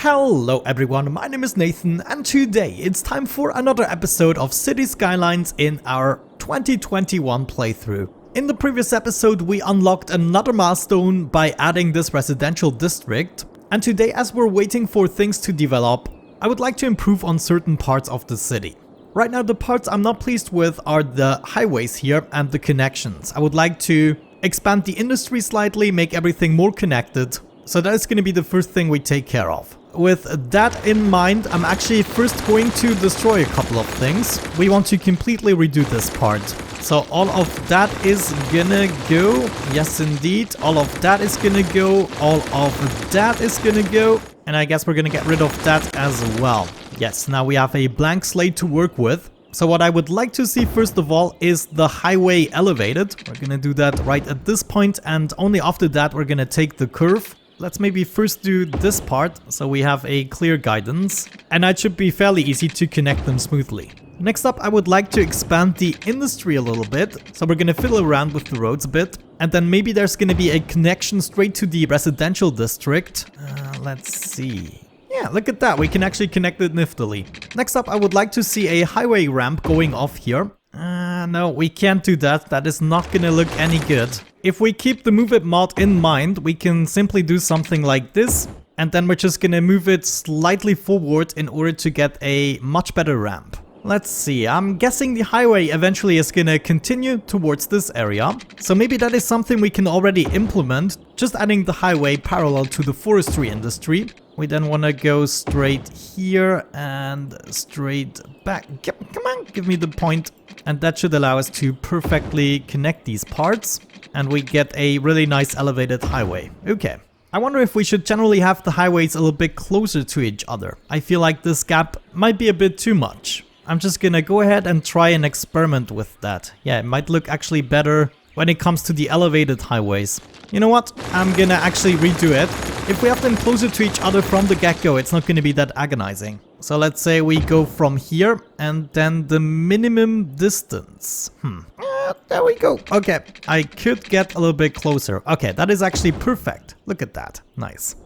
Hello everyone, my name is Nathan and today it's time for another episode of City Skylines in our 2021 playthrough. In the previous episode we unlocked another milestone by adding this residential district, and today as we're waiting for things to develop, I would like to improve on certain parts of the city. Right now the parts I'm not pleased with are the highways here and the connections. I would like to expand the industry slightly, make everything more connected. So that is going to be the first thing we take care of. With that in mind, I'm actually first going to destroy a couple of things. We want to completely redo this part. So all of that is gonna go. Yes, indeed. All of that is gonna go. All of that is gonna go. And I guess we're gonna get rid of that as well. Yes, now we have a blank slate to work with. So what I would like to see first of all is the highway elevated. We're gonna do that right at this point, and only after that we're gonna take the curve. Let's maybe first do this part so we have a clear guidance, and it should be fairly easy to connect them smoothly. Next up, I would like to expand the industry a little bit, so we're gonna fiddle around with the roads a bit, and then maybe there's gonna be a connection straight to the residential district. Let's see. Yeah, look at that, we can actually connect it niftily. Next up, I would like to see a highway ramp going off here. No, we can't do that. That is not gonna look any good. If we keep the move it mod in mind, we can simply do something like this, and then we're just gonna move it slightly forward in order to get a much better ramp. Let's see, I'm guessing the highway eventually is gonna continue towards this area, so maybe that is something we can already implement, just adding the highway parallel to the forestry industry. We then want to go straight here and straight back. Come on, give me the point. And that should allow us to perfectly connect these parts. And we get a really nice elevated highway. Okay. I wonder if we should generally have the highways a little bit closer to each other. I feel like this gap might be a bit too much. I'm just gonna go ahead and try and experiment with that. Yeah, it might look actually better when it comes to the elevated highways. You know what? I'm gonna actually redo it. If we have them closer to each other from the get-go, it's not gonna be that agonizing. So let's say we go from here and then the minimum distance. There we go. Okay, I could get a little bit closer. Okay, that is actually perfect. Look at that. Nice.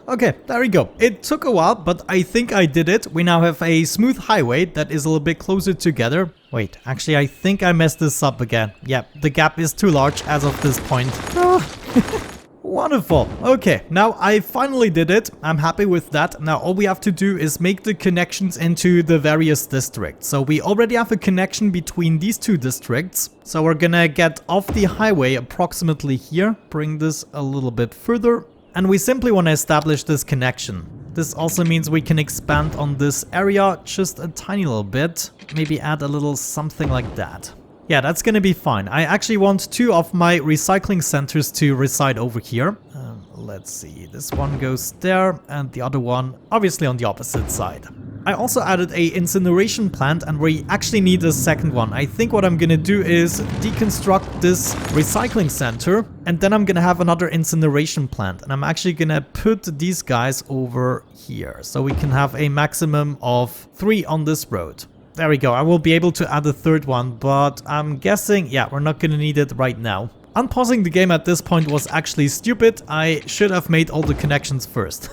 Okay, there we go. It took a while, but I think I did it. We now have a smooth highway that is a little bit closer together. Wait, actually, I think I messed this up again. Yeah, the gap is too large as of this point. Wonderful. Okay, now I finally did it. I'm happy with that. Now all we have to do is make the connections into the various districts. So we already have a connection between these two districts. So we're gonna get off the highway approximately here, bring this a little bit further. And we simply want to establish this connection. This also means we can expand on this area just a tiny little bit. Maybe add a little something like that. Yeah, that's gonna be fine. I actually want two of my recycling centers to reside over here. Let's see, this one goes there and the other one obviously on the opposite side. I also added a incineration plant and we actually need a second one. I think what I'm gonna do is deconstruct this recycling center and then I'm gonna have another incineration plant, and I'm actually gonna put these guys over here so we can have a maximum of 3 on this road. There we go. I will be able to add a third one, but I'm guessing, yeah, we're not gonna need it right now. Unpausing the game at this point was actually stupid. I should have made all the connections first.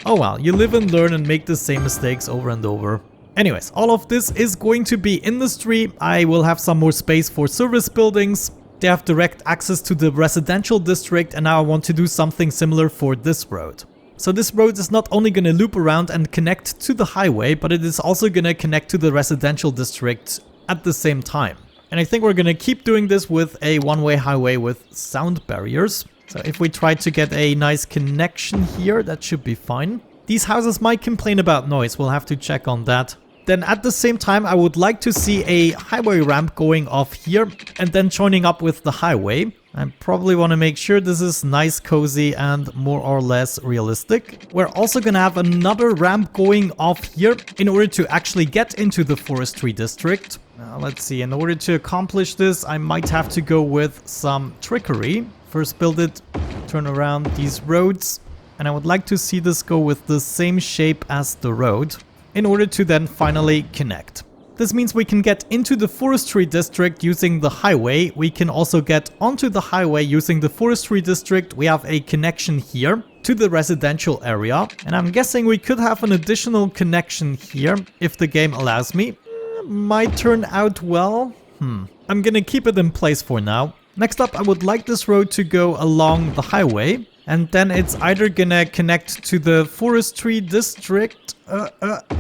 Oh well, you live and learn and make the same mistakes over and over. Anyways, all of this is going to be industry. I will have some more space for service buildings. They have direct access to the residential district, and now I want to do something similar for this road. So this road is not only going to loop around and connect to the highway, but it is also going to connect to the residential district at the same time. And I think we're going to keep doing this with a one-way highway with sound barriers. So if we try to get a nice connection here, that should be fine. These houses might complain about noise, we'll have to check on that. Then at the same time, I would like to see a highway ramp going off here and then joining up with the highway. I probably want to make sure this is nice, cozy, and more or less realistic. We're also going to have another ramp going off here in order to actually get into the forestry district. Let's see, in order to accomplish this, I might have to go with some trickery. First build it, turn around these roads, and I would like to see this go with the same shape as the road in order to then finally connect. This means we can get into the forestry district using the highway. We can also get onto the highway using the forestry district. We have a connection here. to the residential area. And I'm guessing we could have an additional connection here if the game allows me. Might turn out well. I'm gonna keep it in place for now. Next up, I would like this road to go along the highway. And then it's either gonna connect to the forestry district.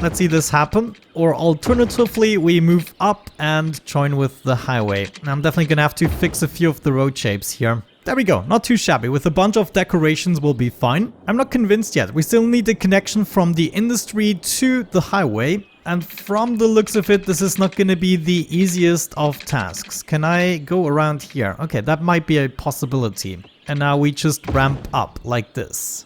Let's see this happen. Or alternatively, we move up and join with the highway. I'm definitely gonna have to fix a few of the road shapes here. There we go, not too shabby. With a bunch of decorations we'll be fine. I'm not convinced yet. We still need a connection from the industry to the highway. And from the looks of it, this is not going to be the easiest of tasks. Can I go around here? Okay, that might be a possibility. And now we just ramp up like this.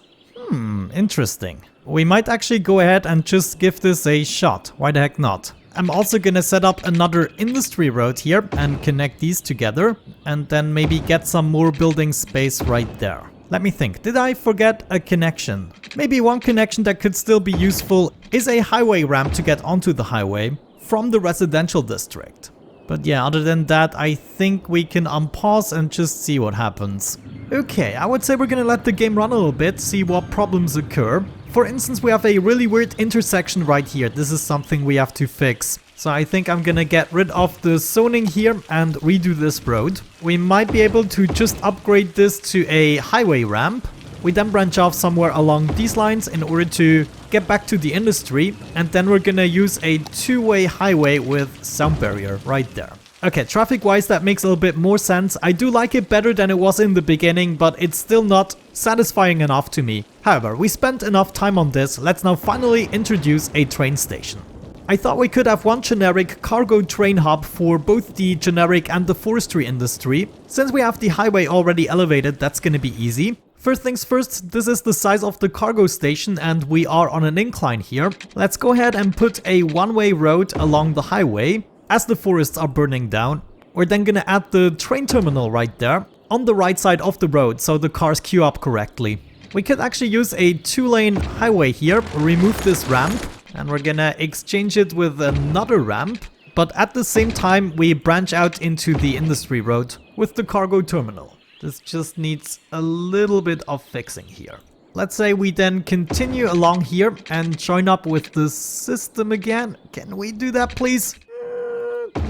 Interesting. We might actually go ahead and just give this a shot. Why the heck not? I'm also going to set up another industry road here and connect these together. And then maybe get some more building space right there. Let me think, did I forget a connection? Maybe one connection that could still be useful is a highway ramp to get onto the highway from the residential district. But yeah, other than that, I think we can unpause and just see what happens. Okay, I would say we're gonna let the game run a little bit, see what problems occur. For instance, we have a really weird intersection right here. This is something we have to fix. So I think I'm gonna get rid of the zoning here and redo this road. We might be able to just upgrade this to a highway ramp. We then branch off somewhere along these lines in order to get back to the industry. And then we're gonna use a two-way highway with sound barrier right there. Okay, traffic-wise that makes a little bit more sense. I do like it better than it was in the beginning, but it's still not satisfying enough to me. However, we spent enough time on this. Let's now finally introduce a train station. I thought we could have one generic cargo train hub for both the generic and the forestry industry. Since we have the highway already elevated, that's gonna be easy. First things first, this is the size of the cargo station and we are on an incline here. Let's go ahead and put a one-way road along the highway as the forests are burning down. We're then gonna add the train terminal right there on the right side of the road so the cars queue up correctly. We could actually use a two-lane highway here, remove this ramp, and we're gonna exchange it with another ramp. But at the same time, we branch out into the industry road with the cargo terminal. This just needs a little bit of fixing here. Let's say we then continue along here and join up with the system again. Can we do that, please?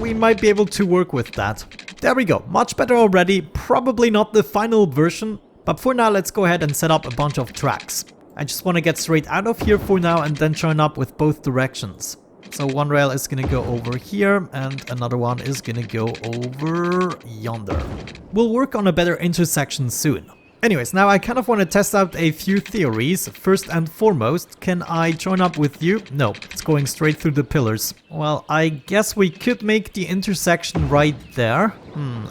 We might be able to work with that. There we go, much better already. Probably not the final version, but for now let's go ahead and set up a bunch of tracks. I just want to get straight out of here for now and then join up with both directions. So one rail is going to go over here and another one is going to go over yonder. We'll work on a better intersection soon. Anyways, now I kind of want to test out a few theories. First and foremost, can I join up with you? No, it's going straight through the pillars. Well, I guess we could make the intersection right there.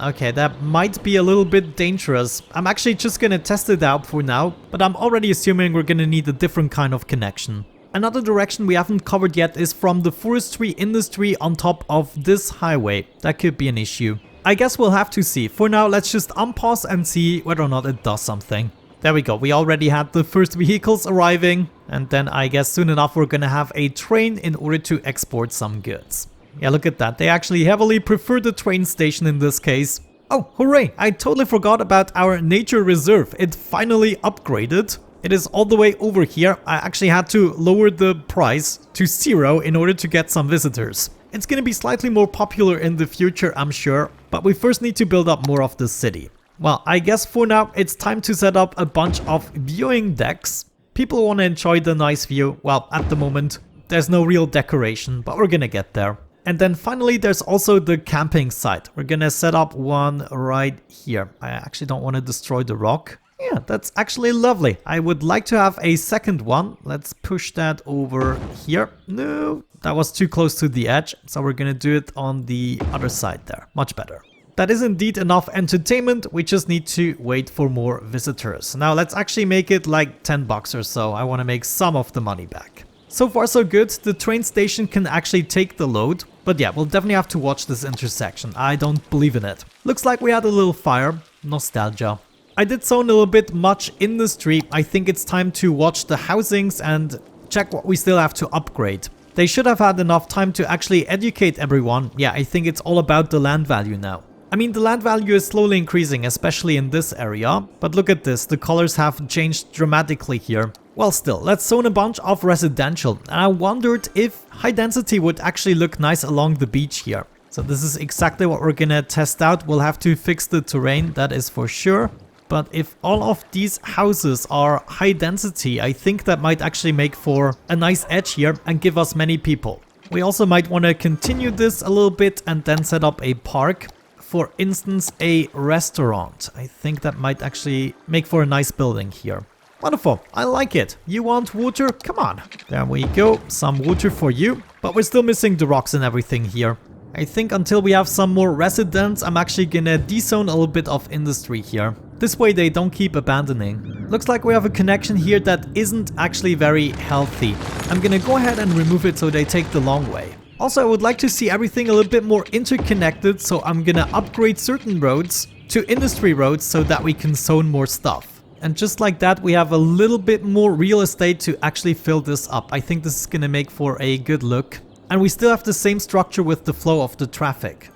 Okay, that might be a little bit dangerous. I'm actually just gonna test it out for now, but I'm already assuming we're gonna need a different kind of connection. Another direction we haven't covered yet is from the forestry industry on top of this highway. That could be an issue. I guess we'll have to see. For now, let's just unpause and see whether or not it does something. There we go. We already had the first vehicles arriving. And then I guess soon enough we're gonna have a train in order to export some goods. Yeah, look at that. They actually heavily prefer the train station in this case. Oh, hooray! I totally forgot about our nature reserve. It finally upgraded. It is all the way over here. I actually had to lower the price to 0 in order to get some visitors. It's gonna be slightly more popular in the future, I'm sure, but we first need to build up more of the city. Well, I guess for now it's time to set up a bunch of viewing decks. People want to enjoy the nice view. Well, at the moment, there's no real decoration, but we're gonna get there. And then finally, there's also the camping site. We're gonna set up one right here. I actually don't want to destroy the rock. Yeah, that's actually lovely. I would like to have a second one. Let's push that over here. No, that was too close to the edge. So we're gonna do it on the other side there. Much better. That is indeed enough entertainment. We just need to wait for more visitors. Now let's actually make it like 10 bucks or so. I want to make some of the money back. So far so good. The train station can actually take the load. But yeah, we'll definitely have to watch this intersection. I don't believe in it. Looks like we had a little fire. Nostalgia. I did zone a little bit much industry. I think it's time to watch the housings and check what we still have to upgrade. They should have had enough time to actually educate everyone. Yeah, I think it's all about the land value now. I mean, the land value is slowly increasing, especially in this area, but look at this, the colors have changed dramatically here. Well, still, let's zone a bunch of residential, and I wondered if high density would actually look nice along the beach here. So this is exactly what we're gonna test out. We'll have to fix the terrain, that is for sure. But if all of these houses are high density, I think that might actually make for a nice edge here and give us many people. We also might want to continue this a little bit and then set up a park. For instance, a restaurant. I think that might actually make for a nice building here. Wonderful, I like it. You want water? Come on. There we go, some water for you. But we're still missing the rocks and everything here. I think until we have some more residents, I'm actually gonna dezone a little bit of industry here. This way they don't keep abandoning. Looks like we have a connection here that isn't actually very healthy. I'm gonna go ahead and remove it so they take the long way. Also, I would like to see everything a little bit more interconnected, so I'm gonna upgrade certain roads to industry roads so that we can zone more stuff. And just like that, we have a little bit more real estate to actually fill this up. I think this is gonna make for a good look. And we still have the same structure with the flow of the traffic.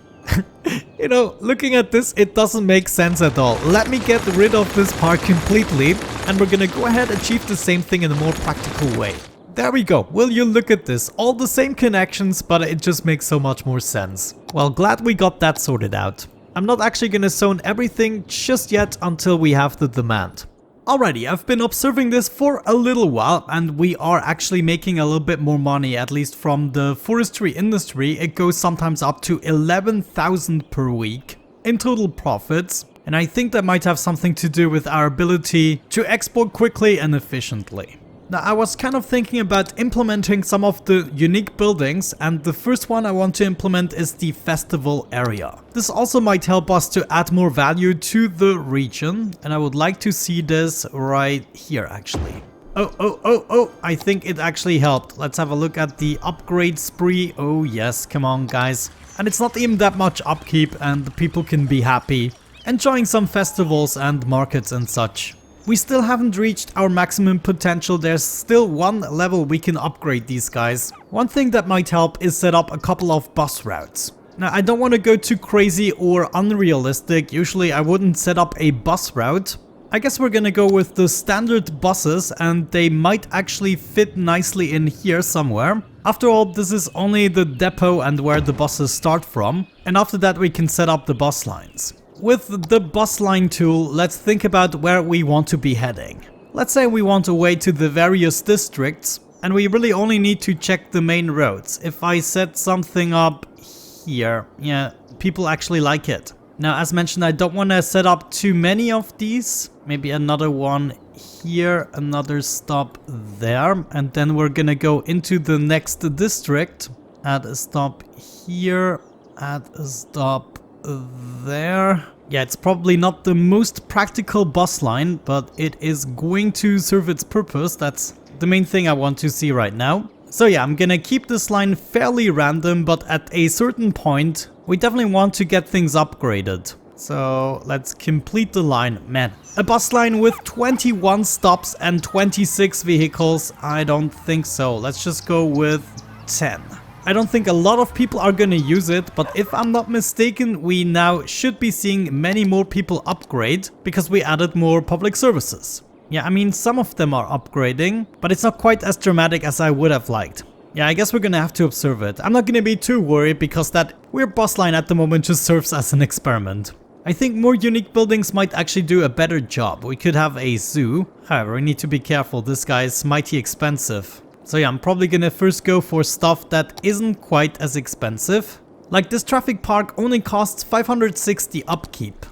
You know, looking at this, it doesn't make sense at all. Let me get rid of this part completely, and we're gonna go ahead and achieve the same thing in a more practical way. There we go. Will you look at this? All the same connections, but it just makes so much more sense. Well, glad we got that sorted out. I'm not actually gonna zone everything just yet until we have the demand. Alrighty, I've been observing this for a little while, and we are actually making a little bit more money, at least from the forestry industry. It goes sometimes up to 11,000 per week in total profits, and I think that might have something to do with our ability to export quickly and efficiently. Now, I was kind of thinking about implementing some of the unique buildings, and the first one I want to implement is the festival area. This also might help us to add more value to the region, and I would like to see this right here actually. Oh, I think it actually helped. Let's have a look at the upgrade spree. Oh yes, come on guys. And it's not even that much upkeep, and the people can be happy, enjoying some festivals and markets and such. We still haven't reached our maximum potential. There's still one level we can upgrade these guys. One thing that might help is set up a couple of bus routes. Now, I don't want to go too crazy or unrealistic. Usually I wouldn't set up a bus route. I guess we're gonna go with the standard buses, and they might actually fit nicely in here somewhere. After all, this is only the depot and where the buses start from. And after that we can set up the bus lines. With the bus line tool, let's think about where we want to be heading. Let's say we want a way to the various districts, and we really only need to check the main roads. If I set something up here, yeah, people actually like it. Now, as mentioned, I don't want to set up too many of these. Maybe another one here, another stop there, and then we're gonna go into the next district. Add a stop here, add a stop there. Yeah, it's probably not the most practical bus line, but it is going to serve its purpose. That's the main thing I want to see right now. So yeah, I'm gonna keep this line fairly random, but at a certain point, we definitely want to get things upgraded. So let's complete the line. Man, a bus line with 21 stops and 26 vehicles? I don't think so. Let's just go with 10. I don't think a lot of people are gonna use it, but if I'm not mistaken, we now should be seeing many more people upgrade because we added more public services. Yeah, I mean, some of them are upgrading, but it's not quite as dramatic as I would have liked. Yeah, I guess we're gonna have to observe it. I'm not gonna be too worried because that weird bus line at the moment just serves as an experiment. I think more unique buildings might actually do a better job. We could have a zoo. However, we need to be careful. This guy is mighty expensive. So yeah, I'm probably gonna first go for stuff that isn't quite as expensive. Like this traffic park only costs 560 upkeep.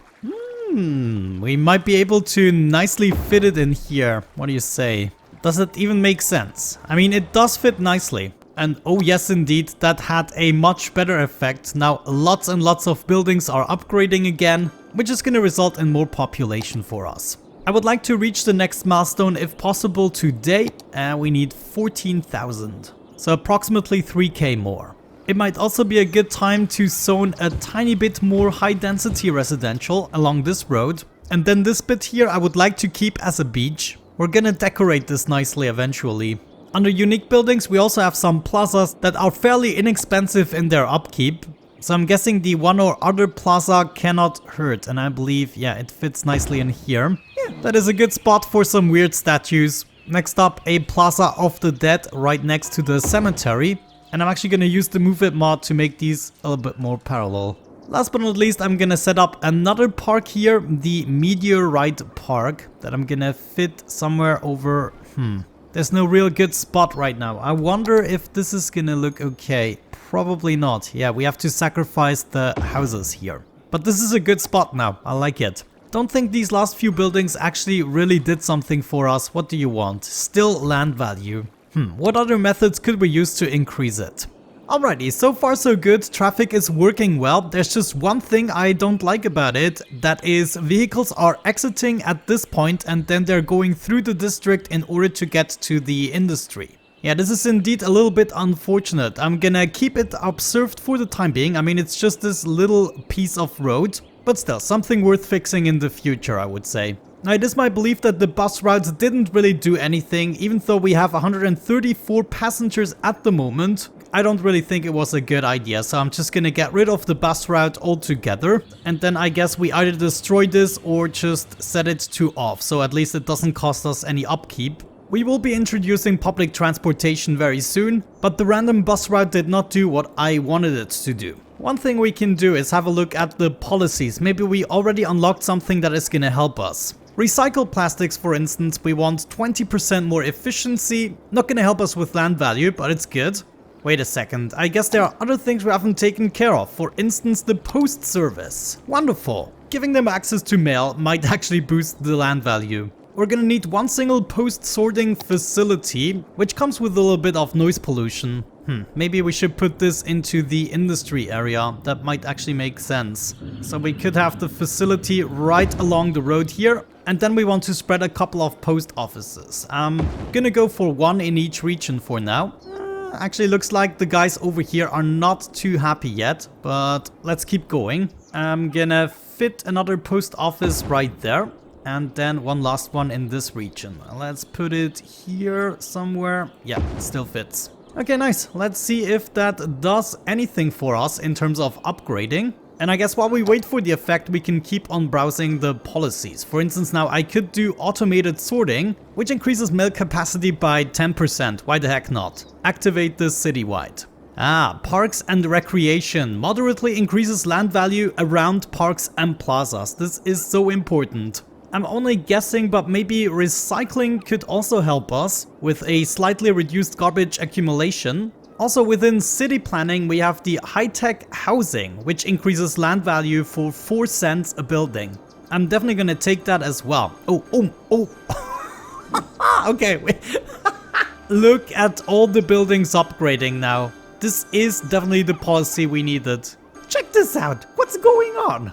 We might be able to nicely fit it in here. What do you say? Does it even make sense? I mean, it does fit nicely. And oh yes, indeed, that had a much better effect. Now lots and lots of buildings are upgrading again, which is gonna result in more population for us. I would like to reach the next milestone if possible today, and we need 14,000. So approximately 3k more. It might also be a good time to zone a tiny bit more high density residential along this road. And then this bit here I would like to keep as a beach. We're gonna decorate this nicely eventually. Under unique buildings we also have some plazas that are fairly inexpensive in their upkeep. So I'm guessing the one or other plaza cannot hurt, and I believe, yeah, it fits nicely in here. Yeah, that is a good spot for some weird statues. Next up, a Plaza of the Dead right next to the cemetery. And I'm actually going to use the Move It mod to make these a little bit more parallel. Last but not least, I'm going to set up another park here, the Meteorite Park, that I'm going to fit somewhere over... There's no real good spot right now. I wonder if this is going to look okay. Probably not. Yeah, we have to sacrifice the houses here. But this is a good spot now. I like it. Don't think these last few buildings actually really did something for us. What do you want? Still land value. What other methods could we use to increase it? Alrighty, so far so good. Traffic is working well. There's just one thing I don't like about it. That is, vehicles are exiting at this point and then they're going through the district in order to get to the industry. Yeah, this is indeed a little bit unfortunate. I'm gonna keep it observed for the time being. I mean, it's just this little piece of road. But still, something worth fixing in the future, I would say. Now, it is my belief that the bus routes didn't really do anything, even though we have 134 passengers at the moment. I don't really think it was a good idea, so I'm just gonna get rid of the bus route altogether. And then I guess we either destroy this or just set it to off, so at least it doesn't cost us any upkeep. We will be introducing public transportation very soon, but the random bus route did not do what I wanted it to do. One thing we can do is have a look at the policies. Maybe we already unlocked something that is gonna help us. Recycled plastics, for instance, we want 20% more efficiency. Not gonna help us with land value, but it's good. Wait a second, I guess there are other things we haven't taken care of. For instance, the post service. Wonderful. Giving them access to mail might actually boost the land value. We're gonna need one single post sorting facility, which comes with a little bit of noise pollution. Maybe we should put this into the industry area. That might actually make sense. So we could have the facility right along the road here. And then we want to spread a couple of post offices. I'm gonna go for one in each region for now. Actually, looks like the guys over here are not too happy yet. But let's keep going. I'm gonna fit another post office right there. And then one last one in this region. Let's put it here somewhere. Yeah, it still fits. Okay, nice. Let's see if that does anything for us in terms of upgrading. And I guess while we wait for the effect, we can keep on browsing the policies. For instance, now I could do automated sorting, which increases mail capacity by 10%. Why the heck not? Activate this citywide. Parks and recreation moderately increases land value around parks and plazas. This is so important. I'm only guessing, but maybe recycling could also help us with a slightly reduced garbage accumulation. Also within city planning, we have the high-tech housing, which increases land value for 4 cents a building. I'm definitely gonna take that as well. Oh. Okay, wait. Look at all the buildings upgrading now. This is definitely the policy we needed. Check this out. What's going on?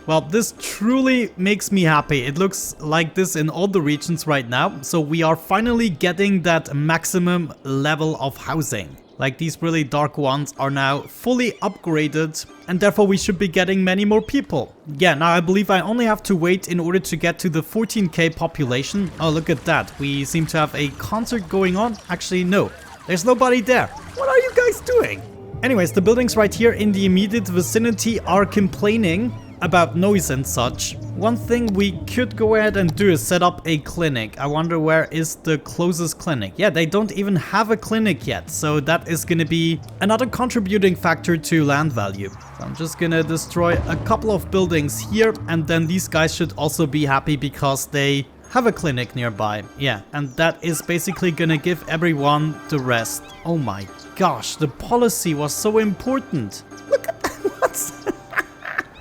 Well, this truly makes me happy. It looks like this in all the regions right now. So we are finally getting that maximum level of housing. Like these really dark ones are now fully upgraded and therefore we should be getting many more people. Yeah, now I believe I only have to wait in order to get to the 14k population. Oh, look at that. We seem to have a concert going on. Actually, no, there's nobody there. What are you guys doing? Anyways, the buildings right here in the immediate vicinity are complaining about noise and such. One thing we could go ahead and do is set up a clinic. I wonder where is the closest clinic. Yeah, they don't even have a clinic yet, so that is gonna be another contributing factor to land value. So I'm just gonna destroy a couple of buildings here, and then these guys should also be happy because they have a clinic nearby. Yeah, and that is basically gonna give everyone the rest. Oh my gosh, the policy was so important. Look at that. What's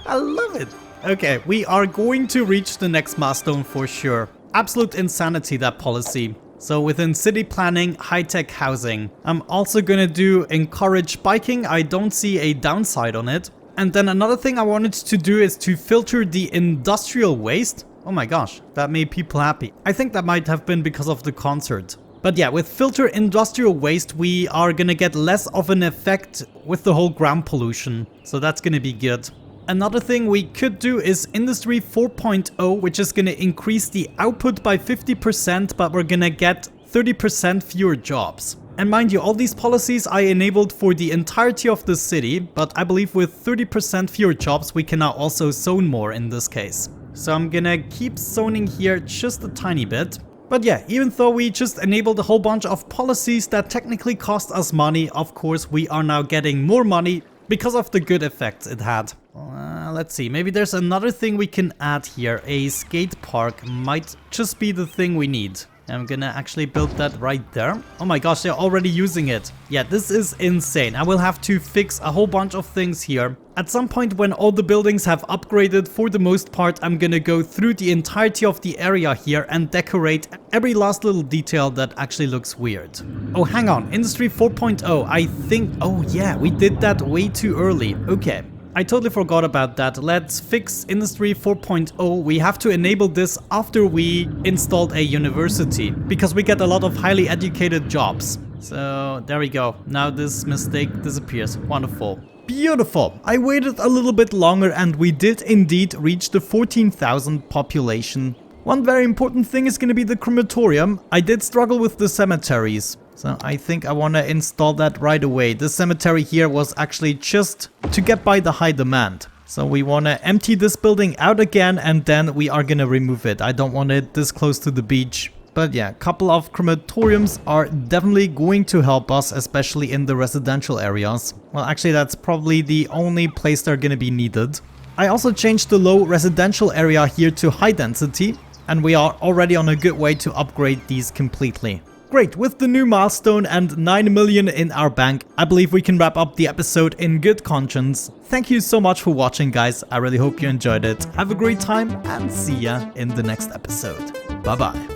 I love it. Okay, we are going to reach the next milestone for sure. Absolute insanity, that policy. So within city planning, high-tech housing. I'm also gonna do encourage biking. I don't see a downside on it. And then another thing I wanted to do is to filter the industrial waste. Oh my gosh, that made people happy. I think that might have been because of the concert. But yeah, with filter industrial waste, we are gonna get less of an effect with the whole ground pollution. So that's gonna be good. Another thing we could do is Industry 4.0, which is going to increase the output by 50%, but we're going to get 30% fewer jobs. And mind you, all these policies I enabled for the entirety of the city, but I believe with 30% fewer jobs we can now also zone more in this case. So I'm gonna keep zoning here just a tiny bit. But yeah, even though we just enabled a whole bunch of policies that technically cost us money, of course we are now getting more money because of the good effects it had. Let's see, maybe there's another thing we can add here. A skate park might just be the thing we need. I'm gonna actually build that right there. Oh my gosh, they're already using it. Yeah, this is insane. I will have to fix a whole bunch of things here. At some point when all the buildings have upgraded, for the most part, I'm gonna go through the entirety of the area here and decorate every last little detail that actually looks weird. Oh, hang on. Industry 4.0. I think... Oh yeah, we did that way too early. Okay. I totally forgot about that. Let's fix Industry 4.0. We have to enable this after we installed a university, because we get a lot of highly educated jobs. So there we go. Now this mistake disappears. Wonderful. Beautiful. I waited a little bit longer and we did indeed reach the 14,000 population. One very important thing is going to be the crematorium. I did struggle with the cemeteries. So I think I want to install that right away. This cemetery here was actually just to get by the high demand. So we want to empty this building out again and then we are going to remove it. I don't want it this close to the beach. But yeah, a couple of crematoriums are definitely going to help us, especially in the residential areas. Well, actually that's probably the only place they're going to be needed. I also changed the low residential area here to high density. And we are already on a good way to upgrade these completely. Great, with the new milestone and 9 million in our bank, I believe we can wrap up the episode in good conscience. Thank you so much for watching, guys. I really hope you enjoyed it. Have a great time and see ya in the next episode. Bye bye.